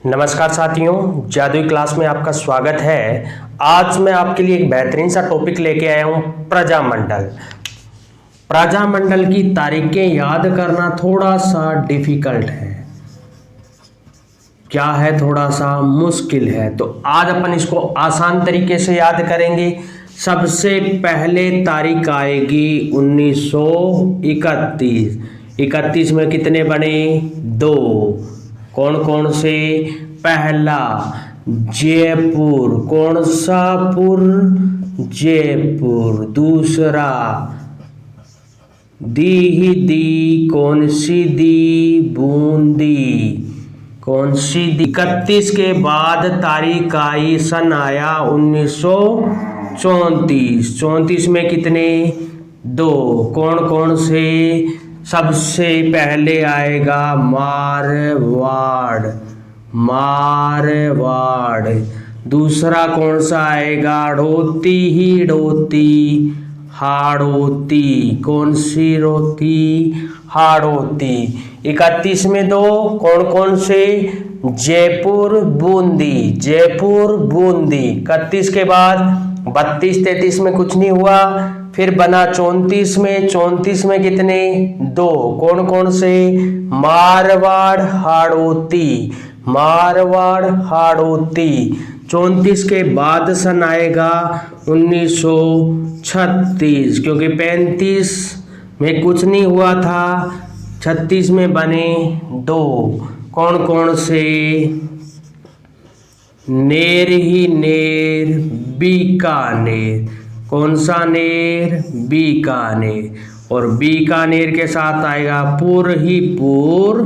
नमस्कार साथियों, जादुई क्लास में आपका स्वागत है। आज मैं आपके लिए एक बेहतरीन सा टॉपिक लेके आया हूँ, प्रजामंडल। प्रजामंडल की तारीखें याद करना थोड़ा सा डिफिकल्ट है, क्या है, थोड़ा सा मुश्किल है। तो आज अपन इसको आसान तरीके से याद करेंगे। सबसे पहले तारीख आएगी 1931। 31 में कितने बने? 2। कौन कौन से? पहला जयपुर। कौन सा पुर? जयपुर। दूसरा दी। कौन सी दी? बूंदी। कौन सी दी? 31 के बाद तारीख आई, सन आया 1934। 34 में कितने? 2। कौन कौन से? सबसे पहले आएगा मारवाड़। मारवाड़। दूसरा कौन सा आएगा? डोती हाड़ौती। कौन सी रोती? हाड़ौती। 31 में 2। कौन कौन से? जयपुर बूंदी। जयपुर बूंदी। 31 के बाद 32 33 में कुछ नहीं हुआ, फिर बना 34 में। 34 में कितने? 2। कौन कौन से? मारवाड़ हाड़ौती। मारवाड़ हाड़ौती। 34 के बाद सन आएगा 1936, क्योंकि 35 में कुछ नहीं हुआ था। 36 में बने 2। कौन कौन से? नेर ही नेर, बीकानेर। कौन सा नेर? बीकानेर। और बीकानेर के साथ आएगा पुर ही पुर,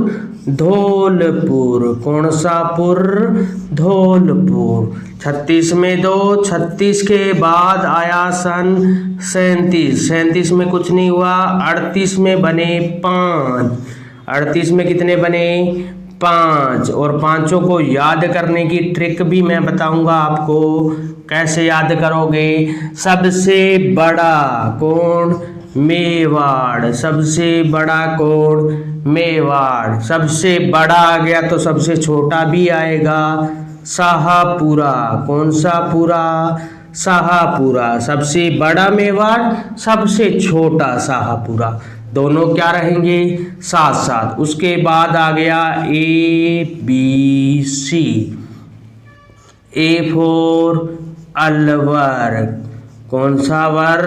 धौलपुर। कौन सा पुर? धौलपुर। 36 में 2। 36 के बाद आया सन 37। 37 में कुछ नहीं हुआ। 38 में बने 5। 38 में कितने बने? 5। और पांचों को याद करने की ट्रिक भी मैं बताऊंगा आपको, कैसे याद करोगे। सबसे बड़ा कौन? मेवाड़। सबसे बड़ा कौन? मेवाड़। सबसे बड़ा आ गया तो सबसे छोटा भी आएगा, शाहपुरा। कौन सा पुरा? शाहपुरा। सबसे बड़ा मेवाड़, सबसे छोटा शाहपुरा, दोनों क्या रहेंगे? साथ साथ। उसके बाद आ गया ABC। A for Alwar. कौन सा वर?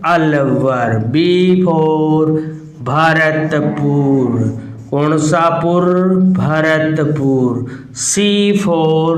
अलवर। B for Bharatpur. कौन सा पुर? भरतपुर। C for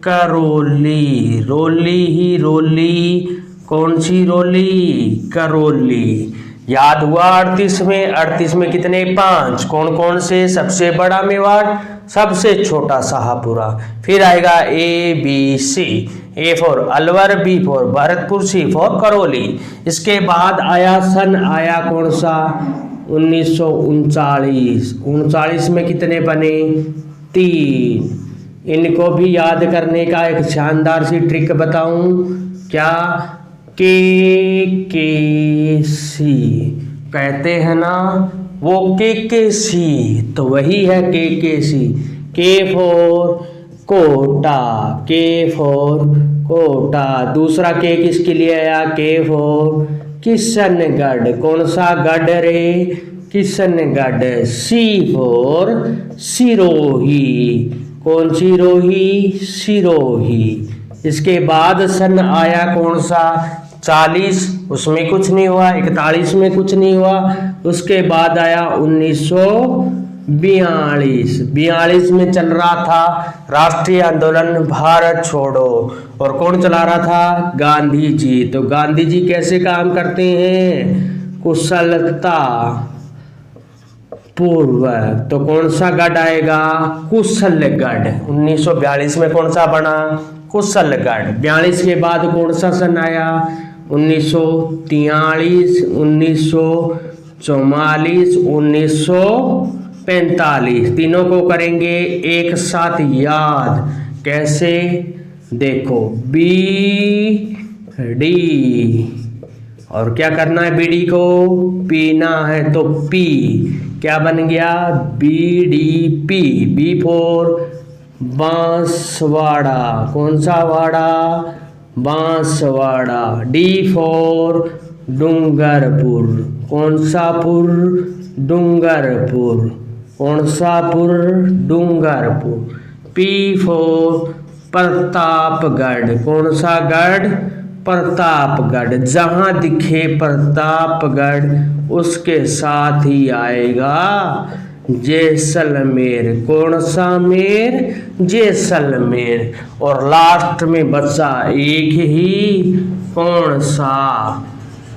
Karauli. रोली ही रोली। कौन सी रोली? करौली। याद हुआ? 38 में। 38 में कितने? 5। कौन कौन से? सबसे बड़ा मेवाड़, सबसे छोटा शाहपुरा। फिर आएगा ABC। A for Alwar, B for Bharatpur, C for Karauli. इसके बाद आया सन आया कौन सा? 1939। 39 में कितने बने? 3। इनको भी याद करने का एक शानदार सी ट्रिक बताऊं क्या? KKC कहते हैं ना, वो KKC तो वही है KKC। के फॉर कोटा। के फॉर कोटा। दूसरा के किसके लिए आया? के फॉर किशनगढ़। कौन सा गढ़ रे? किशनगढ़। सी फॉर सिरोही। कौन सी रोही? सिरोही। इसके बाद सन आया कौन सा? 40। उसमें कुछ नहीं हुआ। 41 में कुछ नहीं हुआ। उसके बाद आया 1942। 42 में चल रहा था राष्ट्रीय आंदोलन भारत छोड़ो, और कौन चला रहा था? गांधी जी। तो गांधी जी कैसे काम करते हैं? कुशलता पूर्वक। तो कौन सा गढ़ आएगा? कुशलगढ़। 1942 में कौन सा बना? कुशलगढ़। 42 के बाद कौन सा सन आया? 1943, 1944, 1945। तीनों को करेंगे एक साथ याद। कैसे? देखो, BD। और क्या करना है? BD को पीना है, तो P क्या बन गया? BDP। B for Banswara. कौन सा वाड़ा? बांसवाड़ा। D for Dungarpur. कौन सा पुर? डूंगरपुर। कौन सा पुर? डूंगरपुर। P for Pratapgarh. कौन सा गढ़? प्रतापगढ़। जहां दिखे प्रतापगढ़ उसके साथ ही आएगा जैसलमेर। कौन सा मेर? जैसलमेर। और लास्ट में बचा एक ही, कौन सा?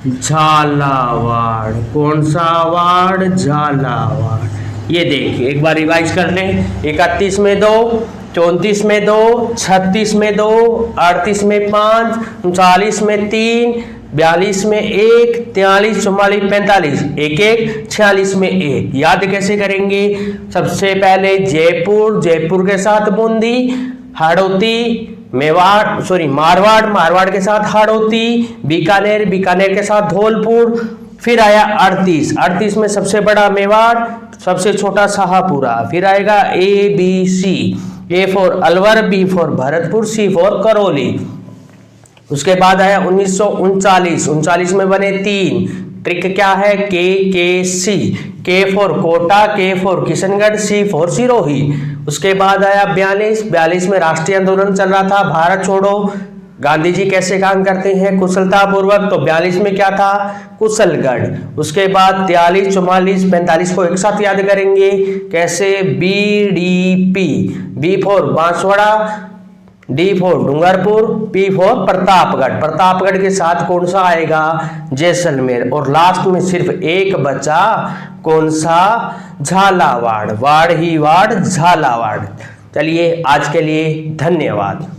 झालावाड़। कौन सा वाड़? झालावाड़। ये देखिए एक बार रिवाइज कर लें। 31 में 2, 34 में 2, 36 में 2, 38 में 5, 39 में 3, 42 में 1, 43, 44, 45, 1, 46 में 1। याद कैसे करेंगे? सबसे पहले जयपुर, जयपुर के साथ बूंदी, हाड़ौती, मारवाड़, मारवाड़ के साथ हाड़ौती, बीकानेर, बीकानेर के साथ धौलपुर, फिर आया 38, 38 में सबसे बड़ा मेवाड़, सबसे छोटा शाहपुरा, फिर आएगा ABC, A for Alwar, B for Bharatpur, C for Karauli. उसके बाद आया 1939, 39 में बने 3। ट्रिक क्या है? KKC, K for Kota, K for Kishangarh, C for Sirohi. उसके बाद आया 42, 42 में राष्ट्रीय आंदोलन चल रहा था, भारत छोड़ो। गांधी जी कैसे काम करते हैं? कुशलता पूर्वक। तो 42 में क्या था? कुशलगढ़। उसके बाद 43, 44, 45 को एक साथ याद करेंगे। कैसे? BDP, B for Banswara, D for Dungarpur, P for Pratapgarh. Pratapgarh के साथ कौन सा आएगा? जैसलमेर। और लास्ट में सिर्फ एक बचा, कौन सा? झालावाड़। वाड़ ही वाड़, झालावाड़। चलिए आज के लिए धन्यवाद।